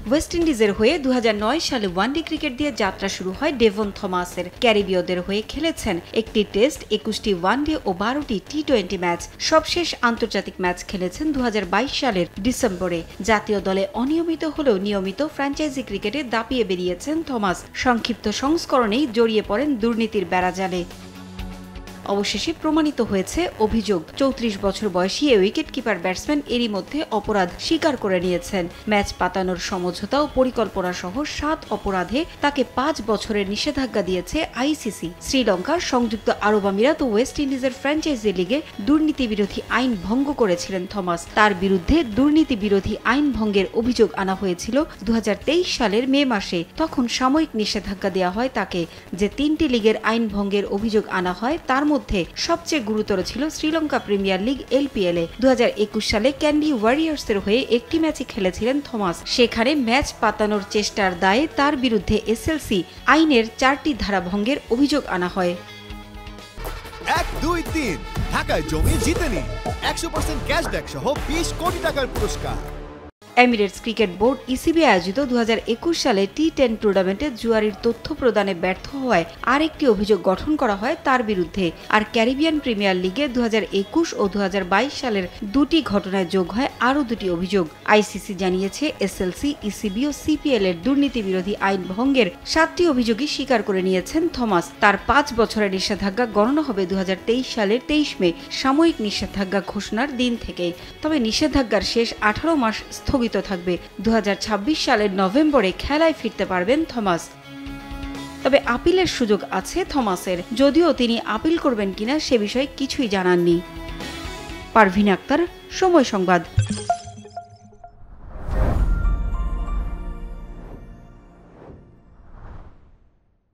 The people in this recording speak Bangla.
ওয়েস্ট ইন্ডিজের হয়ে 2009 সালে ওয়ানডে ক্রিকেট দিয়ে যাত্রা শুরু হয় ডেভন থমাসের। ক্যারিবীয়দের হয়ে খেলেছেন একটি টেস্ট, 21টি ওয়ানডে ও 12টি টি20 ম্যাচ। সবশেষ আন্তর্জাতিক ম্যাচ খেলেছেন 2022 সালের ডিসেম্বরে। জাতীয় দলে অনিয়মিত হলেও নিয়মিত ফ্র্যাঞ্চাইজি ক্রিকেটে দাপিয়ে বেরিয়েছেন থমাস। সংক্ষিপ্ত সংস্করণেই জড়িয়ে পড়েন দুর্নীতির বেড়াজালে। অবশেষে প্রমাণিত হয়েছে অভিযোগ। 34 বছর বয়সী এই উইকেটকিপার ব্যাটসম্যান এরই মধ্যে অপরাধ স্বীকার করে নিয়েছেন। ম্যাচ পাতানোর সমঝোতা ও পরিকল্পনা সহ 7 অপরাধে তাকে 5 বছরের নিষেধাজ্ঞা দিয়েছে আইসিসি। শ্রীলঙ্কার, সংযুক্ত আরব আমিরাত ও ওয়েস্ট ইন্ডিজের ফ্র্যাঞ্চাইজি লিগে দুর্নীতি বিরোধী আইন ভঙ্গ করেছিলেন থমাস। তার বিরুদ্ধে দুর্নীতি বিরোধী আইন ভঙ্গের অভিযোগ আনা হয়েছিল 2023 সালের মে মাসে। তখন সাময়িক নিষেধাজ্ঞা দেওয়া হয় তাকে। যে 3টি লিগের আইন ভঙ্গের অভিযোগ আনা হয় তার মধ্যে সবচেয়ে গুরুতর ছিল শ্রীলঙ্কা প্রিমিয়ার লিগ এলপিএল-এ। 2021 সালে ক্যান্ডি ওয়ারিয়র্সের হয়ে একটি ম্যাচে খেলেছিলেন থমাস। সেখানে ম্যাচ পাতানোর চেষ্টার দায়ে তার বিরুদ্ধে এসএলসি আইনের 4টি ধারা ভঙ্গের অভিযোগ আনা হয়। 1, 2, 3 ঢাকায় জমি জিতে নিন 100% ক্যাশব্যাক সহ 20 কোটি টাকার পুরস্কার। এমিরেটস ক্রিকেট বোর্ড ইসিবি আয়োজিত 2021 সালে টি10 টুর্নামেন্টে জুয়ারির তথ্য প্রদানে ব্যর্থ হওয়ায় আরেকটি অভিযোগ গঠন করা হয় তার বিরুদ্ধে। আর ক্যারিবিয়ান প্রিমিয়ার লিগে 2021 ও 2022 সালের 2টি ঘটনায় যোগ হয় আরও 2টি অভিযোগ। আইসিসি জানিয়েছে এসএলসি, ইসিবি ও সিপিএল এর দুর্নীতি বিরোধী আইন ভঙ্গের 7টি অভিযোগই স্বীকার করে নিয়েছেন থমাস। তার 5 বছরের নিষেধাজ্ঞা গণনা হবে 2023 সালের 23 মে, সাময়িক নিষেধাজ্ঞা ঘোষণার দিন থেকে। তবে নিষেধাজ্ঞার শেষ 18 মাস স্থগিত থাকবে। 2026 সালের নভেম্বরে খেলায় ফিরতে পারবেন থমাস। তবে আপিলের সুযোগ আছে থমাসের, যদিও তিনি আপিল করবেন কিনা সে বিষয়ে কিছুই জানাননি। পারভিন আক্তার, সময় সংবাদ।